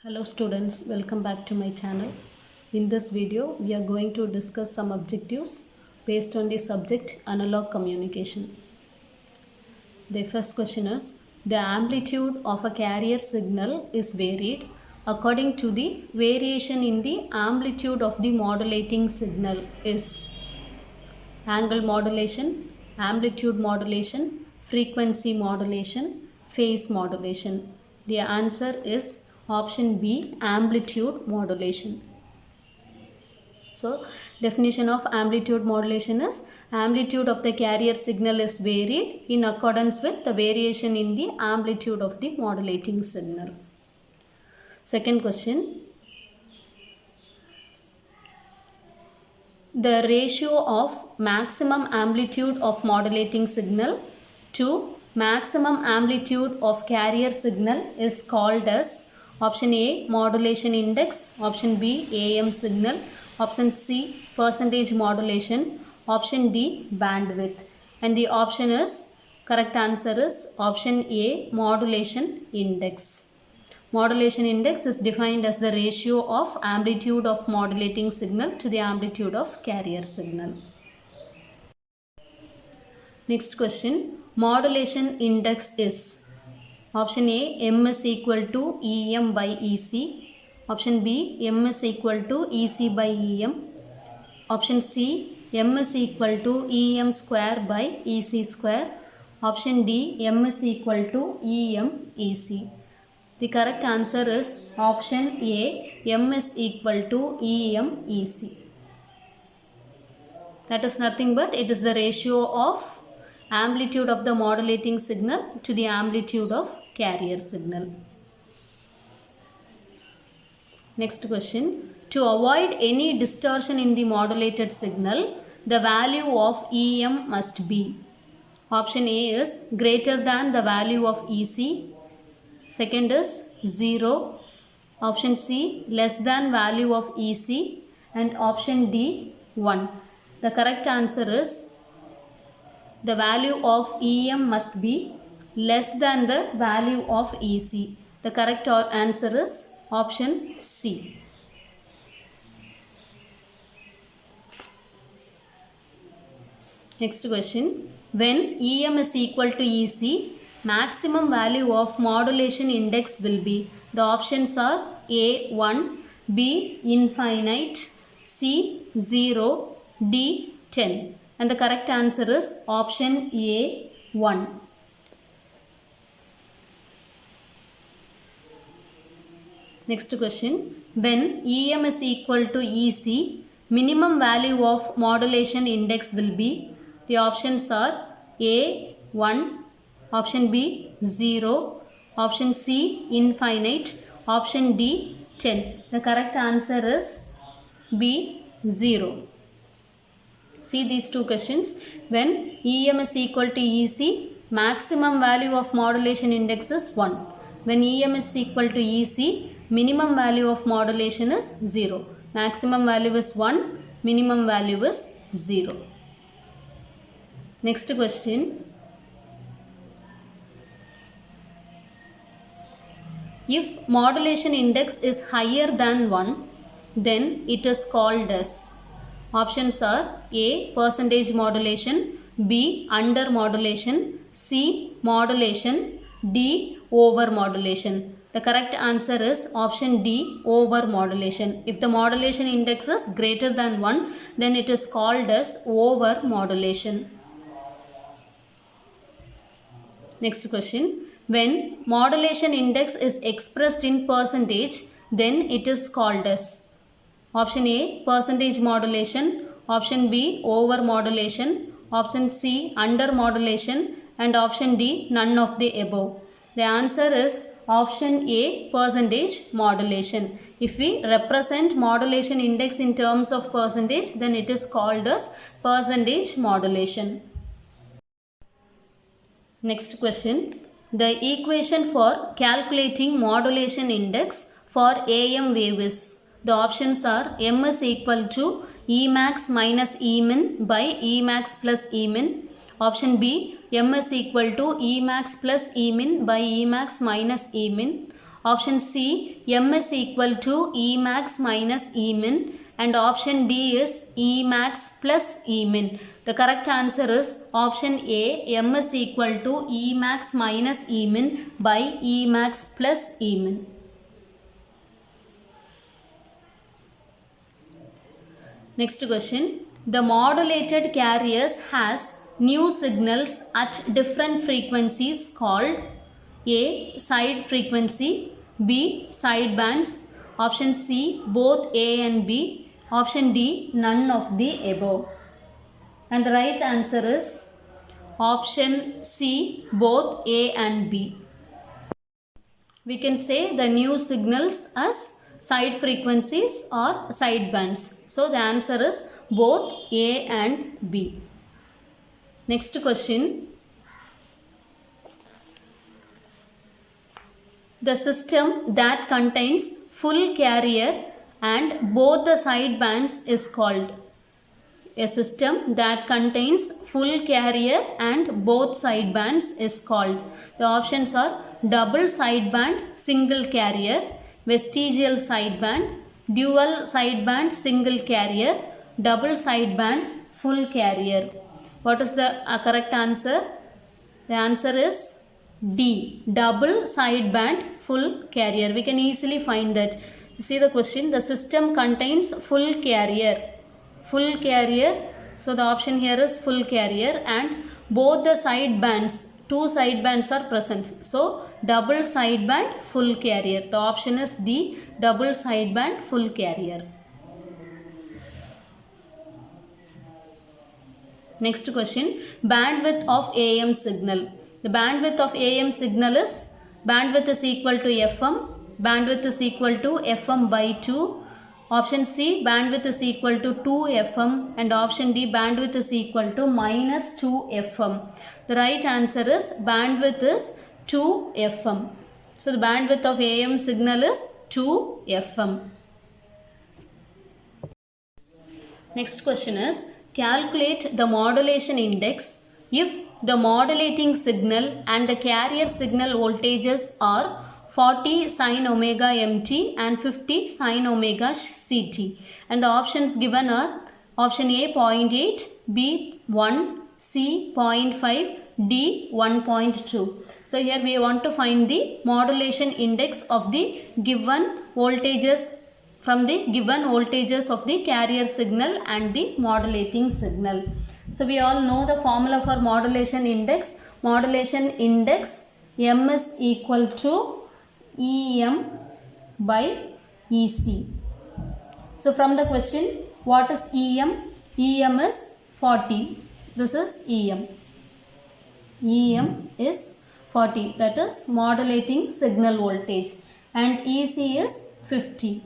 Hello students, welcome back to my channel. In this video, we are going to discuss some objectives based on the subject analog communication. The first question is, the amplitude of a carrier signal is varied according to the variation in the amplitude of the modulating signal is angle modulation, amplitude modulation, frequency modulation, phase modulation. The answer is option B, amplitude modulation. So, definition of amplitude modulation is amplitude of the carrier signal is varied in accordance with the variation in the amplitude of the modulating signal. Second question, the ratio of maximum amplitude of modulating signal to maximum amplitude of carrier signal is called as option A, modulation index, option B, AM signal, option C, percentage modulation, option D, bandwidth. And the option is, correct answer is option A, modulation index. Modulation index is defined as the ratio of amplitude of modulating signal to the amplitude of carrier signal. Next question, modulation index is option A, M is equal to EM by EC. Option B, M is equal to EC by EM. Option C, M is equal to EM square by EC square. Option D, M is equal to EM EC. The correct answer is option A, M is equal to EM EC. That is nothing but it is the ratio of amplitude of the modulating signal to the amplitude of carrier signal. Next question. To avoid any distortion in the modulated signal, the value of EM must be. Option A is greater than the value of EC. Second is 0. Option C, less than value of EC. And option D, 1. The correct answer is the value of EM must be less than the value of EC. The correct answer is option C. Next question. When EM is equal to EC, maximum value of modulation index will be. The options are A 1, B infinite, C 0, D 10. And the correct answer is option A 1. Next question. When EM is equal to EC, minimum value of modulation index will be. The options are A 1, option B 0, option C infinite, option D 10. The correct answer is B 0. See these two questions. When EM is equal to EC, maximum value of modulation index is 1. When EM is equal to EC, minimum value of modulation is 0. Maximum value is 1, minimum value is 0. Next question. If modulation index is higher than 1, then it is called as. Options are A, percentage modulation, B, under modulation, C, modulation, D, over modulation. The correct answer is option D, over modulation. If the modulation index is greater than 1, then it is called as over modulation. Next question. When modulation index is expressed in percentage, then it is called as. Option A, percentage modulation. Option B, over modulation. Option C, under modulation. And option D, none of the above. The answer is option A, percentage modulation. If we represent modulation index in terms of percentage, then it is called as percentage modulation. Next question. The equation for calculating modulation index for AM wave is. The options are M is equal to Emax minus Emin by Emax plus Emin. Option B, M is equal to Emax plus Emin by Emax minus Emin. Option C, M is equal to E max minus E min, and option D is E max plus E min. The correct answer is option A, M is equal to E max minus E min by E max plus E min. Next question. The modulated carriers has new signals at different frequencies called A, side frequency, B, sidebands, option C, both A and B, option D, none of the above. And the right answer is option C, both A and B. We can say the new signals as side frequencies or sidebands. So the answer is both A and B. Next question. The system that contains full carrier and both the sidebands is called. A system that contains full carrier and both sidebands is called. The options are double sideband single carrier, vestigial sideband, dual sideband single carrier, double sideband full carrier. What is the correct answer? The answer is D, double sideband full carrier. We can easily find that. You see the question, the system contains full carrier. Full carrier, so the option here is full carrier, and both the sidebands, two sidebands are present. So double sideband full carrier. The option is D, double sideband full carrier. Next question, bandwidth of AM signal. The bandwidth of AM signal is, bandwidth is equal to FM, bandwidth is equal to FM by 2. Option C, bandwidth is equal to 2 FM, and option D, bandwidth is equal to minus 2 FM. The right answer is bandwidth is 2 FM. So the bandwidth of AM signal is 2 FM. Next question is, calculate the modulation index if the modulating signal and the carrier signal voltages are 40 sin omega mt and 50 sin omega ct. And the options given are option A 0.8, B 1, C 0.5, D 1.2. So here we want to find the modulation index of the given voltages, from the given voltages of the carrier signal and the modulating signal. So we all know the formula for modulation index. Modulation index, M is equal to EM by EC. So from the question, what is EM? EM is 40. This is EM. EM is 40, that is modulating signal voltage, and EC is 50.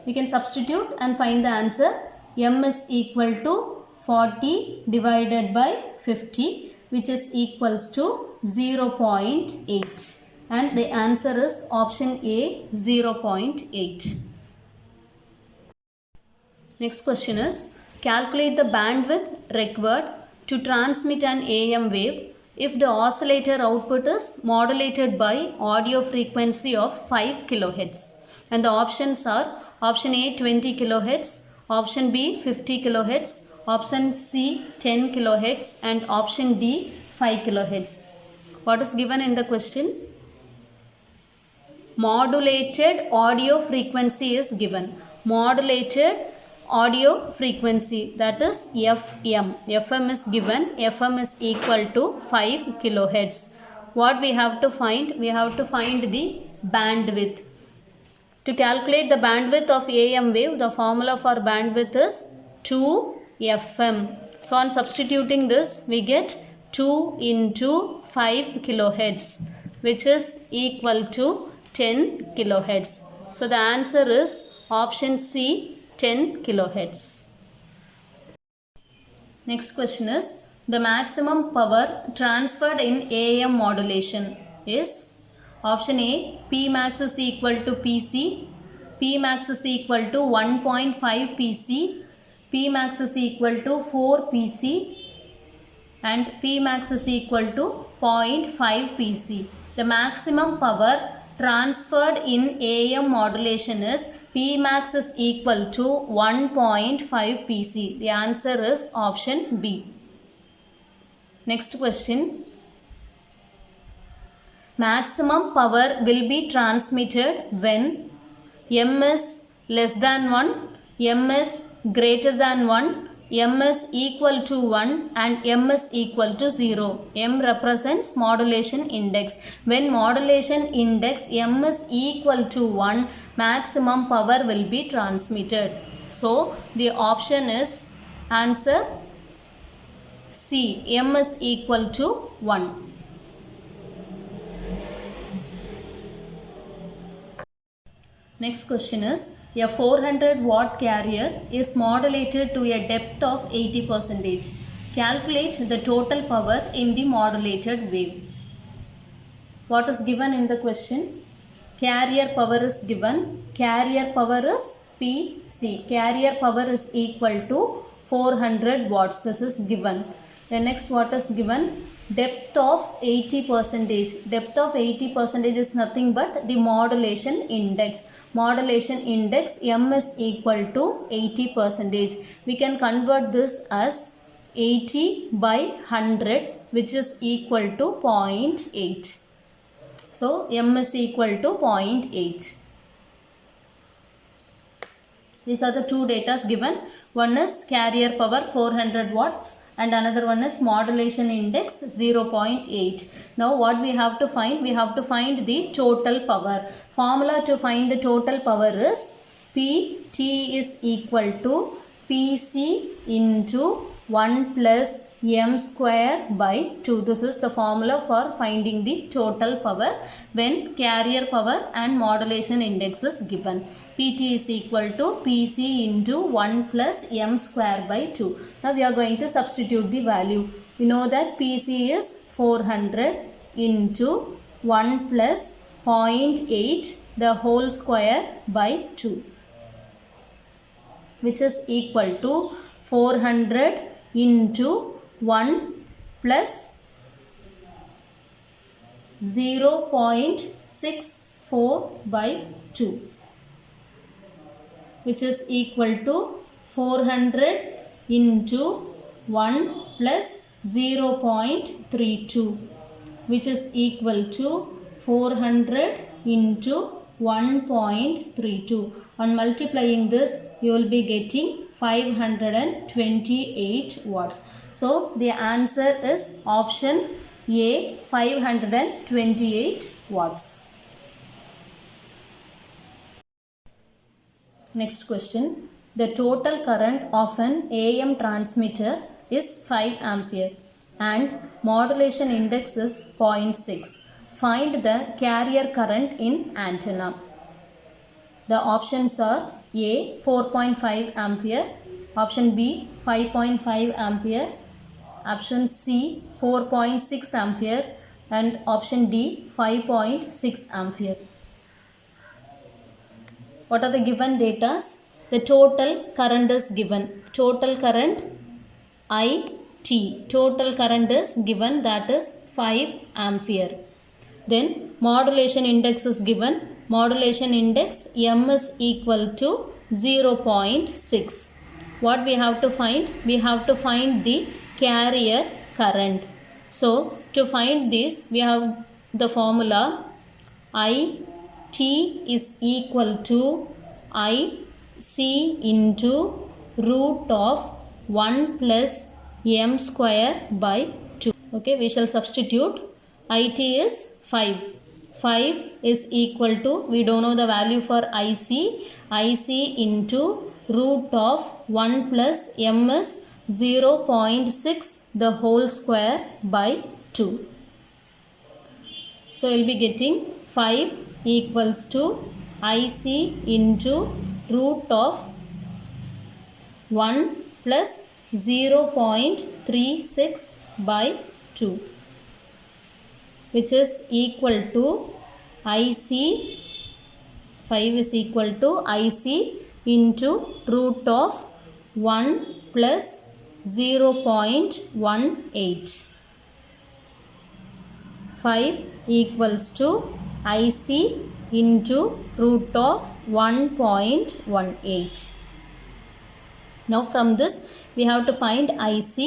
We can substitute and find the answer. M is equal to 40 divided by 50, which is equals to 0.8, and the answer is option A, 0.8. Next question is, calculate the bandwidth required to transmit an AM wave if the oscillator output is modulated by audio frequency of 5 kHz. And the options are option A 20 kHz, option B 50 kHz, option C 10 kHz, and option D 5 kHz. What is given in the question? Modulated audio frequency is given. Modulated audio frequency, that is FM. FM is given. FM is equal to 5 kHz. What we have to find? We have to find the bandwidth. To calculate the bandwidth of AM wave, the formula for bandwidth is 2 FM. So on substituting this, we get 2 into 5 kHz, which is equal to 10 kHz. So the answer is option C, 10 kHz. Next question is, the maximum power transferred in AM modulation is option A, P max is equal to PC, P max is equal to 1.5 PC, P max is equal to 4 PC, and P max is equal to 0.5 PC. The maximum power transferred in AM modulation is Pmax is equal to 1.5 Pc. The answer is option B. Next question. Maximum power will be transmitted when M is less than 1, M is greater than 1, M is equal to 1 and M is equal to 0. M represents modulation index. When modulation index M is equal to 1, maximum power will be transmitted. So the option is answer C. M is equal to 1. Next question is, a 400 watt carrier is modulated to a depth of 80%. Calculate the total power in the modulated wave. What is given in the question? Carrier power is given. Carrier power is Pc. Carrier power is equal to 400 watts. This is given. The next what is given? Depth of 80%. Depth of 80% is nothing but the modulation index. Modulation index M is equal to 80%. We can convert this as 80 by 100, which is equal to 0.8. So M is equal to 0.8. These are the two data given. One is carrier power 400 watts and another one is modulation index 0.8. Now what we have to find? We have to find the total power. Formula to find the total power is Pt is equal to Pc into 1 plus m square by 2. This is the formula for finding the total power when carrier power and modulation index is given. Pt is equal to Pc into 1 plus m square by 2. Now we are going to substitute the value. We know that Pc is 400 into 1 plus 0.8 the whole square by 2, which is equal to 400 into 1 plus 0.64 by 2, which is equal to 400 into 1 plus 0.32, which is equal to 400 into 1.32. On multiplying this, you will be getting 528 watts. So the answer is option A, 528 watts. Next question. The total current of an AM transmitter is 5 ampere and modulation index is 0.6. Find the carrier current in antenna. The options are A 4.5 ampere, option B 5.5 ampere, option C 4.6 ampere and option D 5.6 ampere. What are the given data? The total current is given. Total current IT. Total current is given, that is 5 ampere. Then modulation index is given. Modulation index M is equal to 0.6. What we have to find? We have to find the carrier current. So to find this, we have the formula IT is equal to IC into root of 1 plus m square by 2. Okay, we shall substitute. IT is 5. 5 is equal to, we don't know the value for IC. IC into root of 1 plus m is 0.6 the whole square by 2. So we will be getting 5 equals to IC into root of 1 plus 0.36 by 2, which is equal to IC. 5 is equal to IC into root of 1 plus 0.18. 5 equals to IC into root of 1.18. Now from this we have to find IC.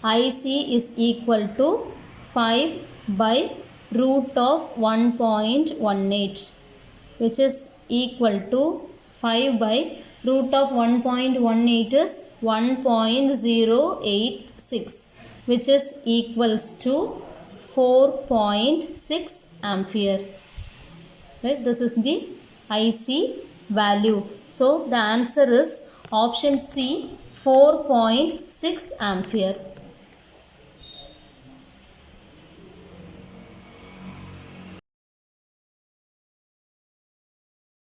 IC is equal to 5 by root of 1.18, which is equal to 5 by root of 1.18 is 1.086, which is equals to 4.6 ampere. Right? This is the IC value. So the answer is option C, 4.6 ampere.